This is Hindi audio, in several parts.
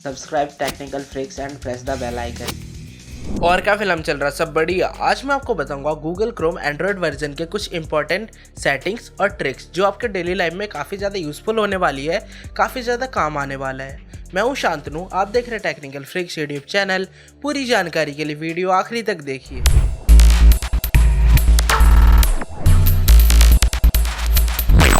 Subscribe technical freaks and press the bell icon. और क्या फिल्म चल रहा है, सब बढ़िया। आज मैं आपको बताऊंगा गूगल क्रोम एंड्रॉयड वर्जन के कुछ इंपॉर्टेंट सेटिंग्स और ट्रिक्स जो आपके डेली लाइफ में काफ़ी ज़्यादा यूजफुल होने वाली है, काफ़ी ज़्यादा काम आने वाला है। मैं हूं शांतनु, आप देख रहे हैं टेक्निकल फ्रिक्स यूट्यूब चैनल। पूरी जानकारी के लिए वीडियो आखिरी तक देखिए।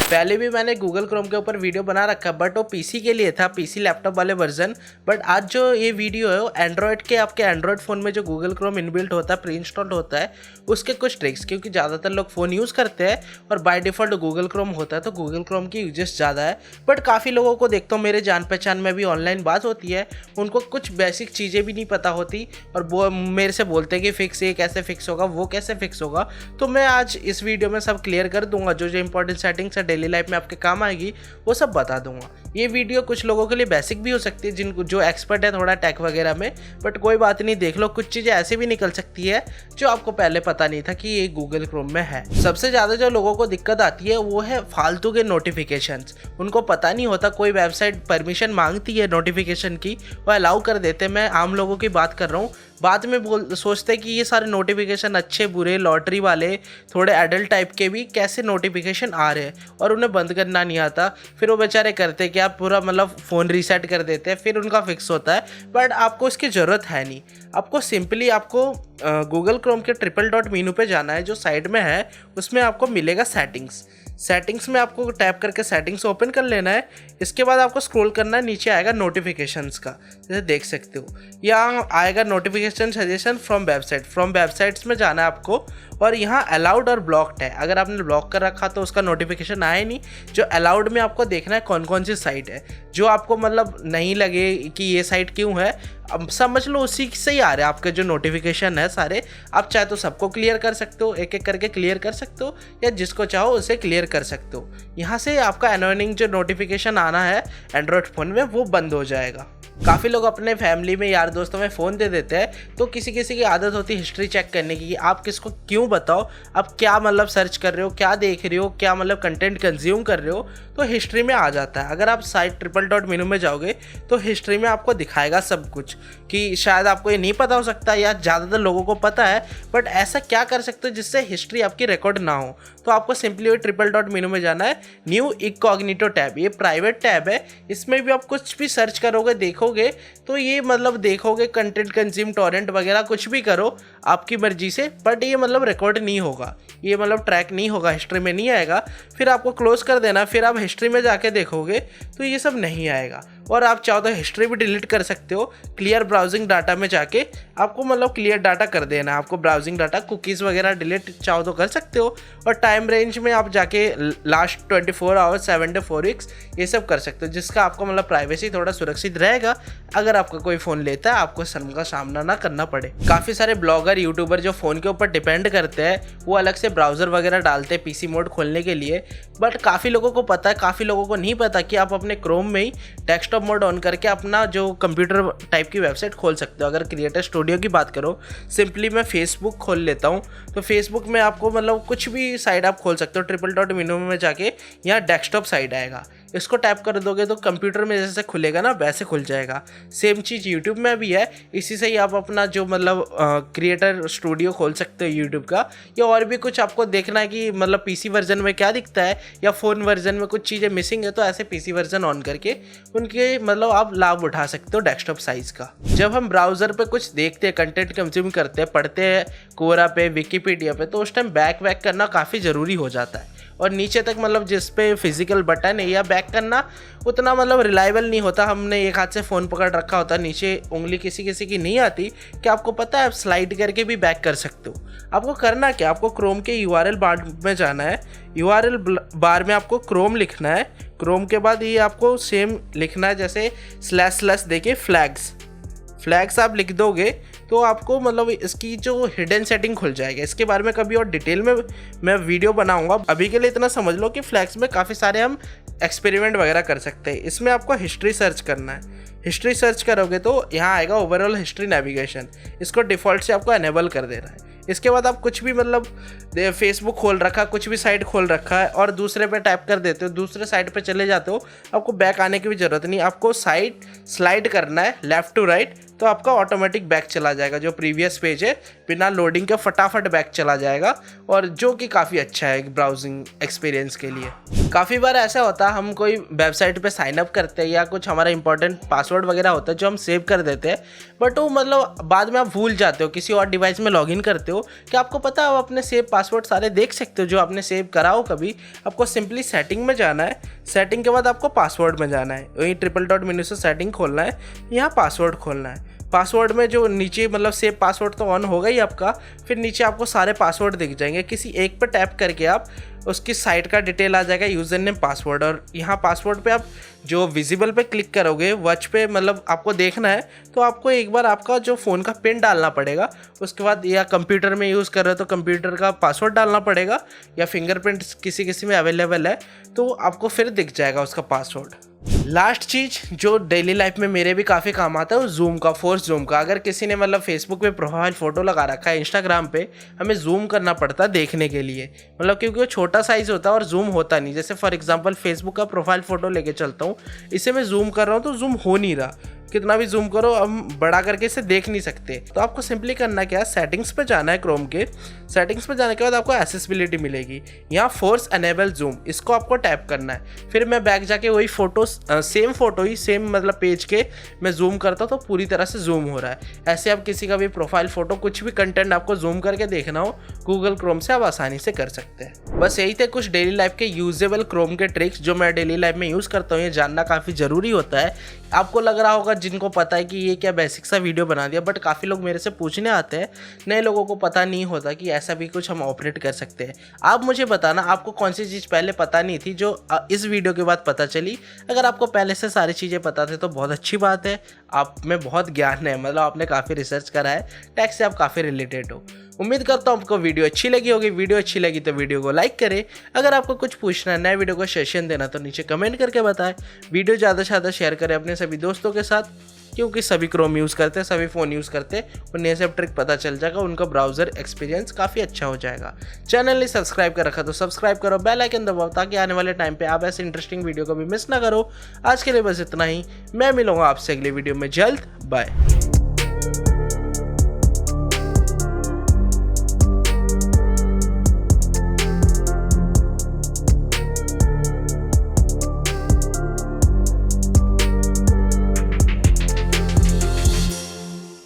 पहले भी मैंने गूगल क्रोम के ऊपर वीडियो बना रखा, बट वो पीसी के लिए था, पीसी लैपटॉप वाले वर्जन। बट आज जो ये वीडियो है वो एंड्रॉयड के, आपके एंड्रॉयड फ़ोन में जो गूगल क्रोम इनबिल्ट होता है, प्री इंस्टॉल्ड होता है, उसके कुछ ट्रिक्स। क्योंकि ज़्यादातर लोग फ़ोन यूज़ करते हैं और बाय डिफ़ॉल्ट गूगल क्रोम होता है, तो गूगल क्रोम की यूजेस ज़्यादा है। बट काफ़ी लोगों को देखता हूँ, मेरे जान पहचान में भी ऑनलाइन बात होती है, उनको कुछ बेसिक चीज़ें भी नहीं पता होती और वो मेरे से बोलते हैं कि फिक्स ये कैसे फिक्स होगा, वो कैसे फिक्स होगा। तो मैं आज इस वीडियो में सब क्लियर कर दूंगा। जो जो इंपॉर्टेंट सेटिंग्स है डेली लाइफ में आपके काम आएगी, वो सब बता दूंगा। ये वीडियो कुछ लोगों के लिए बेसिक भी हो सकती है, जिनको जो एक्सपर्ट है थोड़ा टेक वगैरह में, बट कोई बात नहीं, देख लो। कुछ चीज़ें ऐसे भी निकल सकती है जो आपको पहले पता नहीं था कि ये गूगल क्रोम में है। सबसे ज़्यादा जो लोगों को दिक्कत आती है वो है फालतू के नोटिफिकेशंस। उनको पता नहीं होता, कोई वेबसाइट परमिशन मांगती है नोटिफिकेशन की, वो अलाउ कर देते हैं। मैं आम लोगों की बात कर रहा हूँ। बाद में सोचते हैं कि ये सारे नोटिफिकेशन अच्छे बुरे, लॉटरी वाले, थोड़े एडल्ट टाइप के भी कैसे नोटिफिकेशन आ रहे हैं, और उन्हें बंद करना नहीं आता। फिर वो बेचारे करते क्या, पूरा मतलब फ़ोन रीसेट कर देते हैं, फिर उनका फिक्स होता है। बट आपको इसकी ज़रूरत है नहीं। आपको सिंपली आपको गूगल क्रोम के ट्रिपल डॉट मेनू पे जाना है, जो साइड में है, उसमें आपको मिलेगा सेटिंग्स में आपको टैप करके सेटिंग्स ओपन कर लेना है। इसके बाद आपको स्क्रॉल करना है, नीचे आएगा नोटिफिकेशंस का, जैसे देख सकते हो। यहाँ आएगा नोटिफिकेशन सजेशन फ्रॉम वेबसाइट्स में जाना है आपको, और यहाँ अलाउड और ब्लॉक्ड है। अगर आपने ब्लॉक कर रखा तो उसका नोटिफिकेशन आए नहीं। जो अलाउड में आपको देखना है कौन कौन सी साइट है, जो आपको मतलब नहीं लगे कि ये साइट क्यों है, अब समझ लो उसी से ही आ रहे हैं आपके जो नोटिफिकेशन है सारे। आप चाहे तो सबको क्लियर कर सकते हो, एक एक करके क्लियर कर सकते हो, या जिसको चाहो उसे क्लियर कर सकते हो। यहाँ से आपका अनोइंग जो नोटिफिकेशन आना है एंड्रॉयड फ़ोन में, वो बंद हो जाएगा। काफ़ी लोग अपने फैमिली में, यार दोस्तों में फ़ोन दे देते हैं, तो किसी किसी की आदत होती है हिस्ट्री चेक करने की। आप किसको क्यों बताओ, आप क्या मतलब सर्च कर रहे हो, क्या देख रहे हो, क्या मतलब कंटेंट कंज्यूम कर रहे हो, तो हिस्ट्री में आ जाता है। अगर आप साइट ट्रिपल डॉट मेनू में जाओगे तो हिस्ट्री में आपको दिखाएगा सब कुछ। कि शायद आपको ये नहीं पता हो सकता, या ज़्यादातर लोगों को पता है, बट ऐसा क्या कर सकते हो जिससे हिस्ट्री आपकी रिकॉर्ड ना हो। तो आपको सिंपली ट्रिपल डॉट मेनू में जाना है, न्यू इनकॉग्निटो टैब। ये प्राइवेट टैब है, इसमें भी आप कुछ भी सर्च करोगे, देखोगे, तो ये मतलब देखोगे कंटेंट कंज्यूम, टॉरेंट वगैरह कुछ भी करो आपकी मर्जी से, बट ये मतलब रिकॉर्ड नहीं होगा, ये मतलब ट्रैक नहीं होगा, हिस्ट्री में नहीं आएगा। फिर आपको क्लोज कर देना, फिर आप हिस्ट्री में जाके देखोगे तो ये सब नहीं आएगा। और आप चाहो तो हिस्ट्री भी डिलीट कर सकते हो। क्लियर ब्राउजिंग डाटा में जाके आपको मतलब क्लियर डाटा कर देना है। आपको ब्राउजिंग डाटा, कुकीज़ वगैरह डिलीट चाहो तो कर सकते हो। और टाइम रेंज में आप जाके लास्ट 24 आवर्स, 7 to 4 weeks ये सब कर सकते हो, जिसका आपको मतलब प्राइवेसी थोड़ा सुरक्षित रहेगा। अगर आपका कोई फ़ोन लेता है, आपको शर्म का सामना ना करना पड़े। काफ़ी सारे ब्लॉगर, यूट्यूबर जो फ़ोन के ऊपर डिपेंड करते हैं, वो अलग से ब्राउज़र वगैरह डालते हैं पीसी मोड खोलने के लिए। बट काफ़ी लोगों को पता है, काफ़ी लोगों को नहीं पता कि आप अपने क्रोम में ही डेस्कटॉप मोड ऑन करके अपना जो कंप्यूटर टाइप की वेबसाइट खोल सकते हो। अगर क्रिएटर स्टूडियो की बात करो, सिंपली मैं फेसबुक खोल लेता हूँ, तो फेसबुक में आपको मतलब कुछ भी साइट आप खोल सकते हो। ट्रिपल डॉट मेनू में जाके यहाँ डेस्कटॉप साइट आएगा, इसको टैप कर दोगे तो कंप्यूटर में जैसे खुलेगा ना, वैसे खुल जाएगा। सेम चीज़ यूट्यूब में भी है, इसी से ही आप अपना जो मतलब क्रिएटर स्टूडियो खोल सकते हो यूट्यूब का। या और भी कुछ आपको देखना है कि मतलब पीसी वर्जन में क्या दिखता है, या फ़ोन वर्जन में कुछ चीज़ें मिसिंग है, तो ऐसे पीसी वर्जन ऑन करके उनके मतलब आप लाभ उठा सकते हो डेस्कटॉप साइज़ का। जब हम ब्राउज़र पे कुछ देखते हैं, कंटेंट कंज्यूम करते हैं, पढ़ते हैं कोरा पे, विकीपीडिया पे, तो उस टाइम बैक करना काफ़ी ज़रूरी हो जाता है। और नीचे तक मतलब जिस पे फिजिकल बटन है, या बैक करना उतना मतलब रिलायबल नहीं होता। हमने एक हाथ से फ़ोन पकड़ रखा होता, नीचे उंगली किसी किसी की नहीं आती। कि आपको पता है आप स्लाइड करके भी बैक कर सकते हो। आपको करना क्या, आपको क्रोम के URL बार में जाना है। URL बार में आपको क्रोम लिखना है। क्रोम के बाद ये आपको सेम लिखना है, जैसे / देके फ्लैग्स आप लिख दोगे तो आपको मतलब इसकी जो हिडन सेटिंग खुल जाएगा। इसके बारे में कभी और डिटेल में मैं वीडियो बनाऊंगा। अभी के लिए इतना समझ लो कि फ्लैग्स में काफ़ी सारे हम एक्सपेरिमेंट वगैरह कर सकते हैं। इसमें आपको हिस्ट्री सर्च करना है। हिस्ट्री सर्च करोगे तो यहाँ आएगा ओवरऑल हिस्ट्री नेविगेशन, इसको डिफ़ॉल्ट से आपको एनेबल कर देना है। इसके बाद आप कुछ भी मतलब फेसबुक खोल रखा, कुछ भी साइट खोल रखा है और दूसरे पे टैप कर देते हो, दूसरे साइट पे चले जाते हो, आपको बैक आने की भी ज़रूरत नहीं, आपको साइट स्लाइड करना है लेफ़्ट टू राइट, तो आपका ऑटोमेटिक बैक चला जाएगा। जो प्रीवियस पेज है बिना लोडिंग के फटाफट बैक चला जाएगा, और जो कि काफ़ी अच्छा है ब्राउजिंग एक्सपीरियंस के लिए। काफ़ी बार ऐसा होता है हम कोई वेबसाइट पे साइन अप करते हैं या कुछ हमारा इंपॉर्टेंट पासवर्ड वगैरह होता है जो हम सेव कर देते हैं, बट वो मतलब बाद में आप भूल जाते हो, किसी और डिवाइस में लॉगिन करते हो। क्या आपको पता है आप अपने सेव पासवर्ड सारे देख सकते हो जो आपने सेव करा हो कभी? आपको सिंपली सेटिंग में जाना है, सेटिंग के बाद आपको पासवर्ड में जाना है, वहीं ट्रिपल डॉट मेन्यू से सेटिंग खोलना है, यहाँ पासवर्ड खोलना है। पासवर्ड में जो नीचे मतलब सेव पासवर्ड तो ऑन होगा ही आपका, फिर नीचे आपको सारे पासवर्ड दिख जाएंगे, किसी एक पे टैप करके आप उसकी साइट का डिटेल आ जाएगा, यूज़र नेम पासवर्ड, और यहाँ पासवर्ड पे आप जो विजिबल पे क्लिक करोगे, वॉच पे मतलब आपको देखना है तो आपको एक बार आपका जो फ़ोन का पिन डालना पड़ेगा, उसके बाद या कंप्यूटर में यूज़ कर रहे हो तो कंप्यूटर का पासवर्ड डालना पड़ेगा, या फिंगरप्रिंट किसी किसी में अवेलेबल है तो आपको फिर दिख जाएगा उसका पासवर्ड। लास्ट चीज़ जो डेली लाइफ में मेरे भी काफ़ी काम आता है वो जूम का, फोर्स जूम का। अगर किसी ने मतलब फेसबुक पे प्रोफाइल फ़ोटो लगा रखा है, इंस्टाग्राम पे, हमें जूम करना पड़ता है देखने के लिए, मतलब क्योंकि वो छोटा साइज़ होता है और जूम होता नहीं। जैसे फॉर एग्जांपल फेसबुक का प्रोफाइल फ़ोटो लेके चलता हूँ, इसे मैं जूम कर रहा हूँ तो जूम हो नहीं रहा, कितना भी जूम करो हम बड़ा करके इसे देख नहीं सकते। तो आपको सिंपली करना क्या है, सेटिंग्स पे जाना है, क्रोम के सेटिंग्स पे जाने के बाद आपको एक्सेसिबिलिटी मिलेगी, यहाँ फोर्स एनेबल जूम, इसको आपको टैप करना है। फिर मैं बैक जाके वही फोटो सेम फोटो ही सेम मतलब पेज के मैं जूम करता हूँ तो पूरी तरह से जूम हो रहा है। ऐसे आप किसी का भी प्रोफाइल फ़ोटो, कुछ भी कंटेंट आपको जूम करके देखना हो, गूगल क्रोम से आप आसानी से कर सकते हैं। बस यही थे कुछ डेली लाइफ के यूजेबल क्रोम के ट्रिक्स जो मैं डेली लाइफ में यूज़ करता हूँ। ये जानना काफ़ी ज़रूरी होता है। आपको लग रहा होगा जिनको पता है कि ये क्या बेसिक सा वीडियो बना दिया, बट काफ़ी लोग मेरे से पूछने आते हैं, नए लोगों को पता नहीं होता कि ऐसा भी कुछ हम ऑपरेट कर सकते हैं। आप मुझे बताना आपको कौन सी चीज़ पहले पता नहीं थी जो इस वीडियो के बाद पता चली। अगर आपको पहले से सारी चीज़ें पता थे तो बहुत अच्छी बात है, आप में बहुत ज्ञान है, मतलब आपने काफ़ी रिसर्च करा है, टेक से आप काफ़ी रिलेटेड हो। उम्मीद करता हूँ आपको वीडियो अच्छी लगी होगी। वीडियो अच्छी लगी तो वीडियो को लाइक करें। अगर आपको कुछ पूछना है, नए वीडियो को सेशन देना तो नीचे कमेंट करके बताएं। वीडियो ज़्यादा से ज़्यादा शेयर करें अपने सभी दोस्तों के साथ, क्योंकि सभी क्रोम यूज़ करते हैं, सभी फ़ोन यूज़ करते हैं, उन्हें सब ट्रिक पता चल जाएगा, उनका ब्राउज़र एक्सपीरियंस काफ़ी अच्छा हो जाएगा। चैनल ने सब्सक्राइब कर रखा तो सब्सक्राइब करो, बेल आइकन दबाओ ताकि आने वाले टाइम पे आप ऐसे इंटरेस्टिंग वीडियो को भी मिस ना करो। आज के लिए बस इतना ही, मैं मिलूंगा आपसे अगले वीडियो में जल्द। बाय।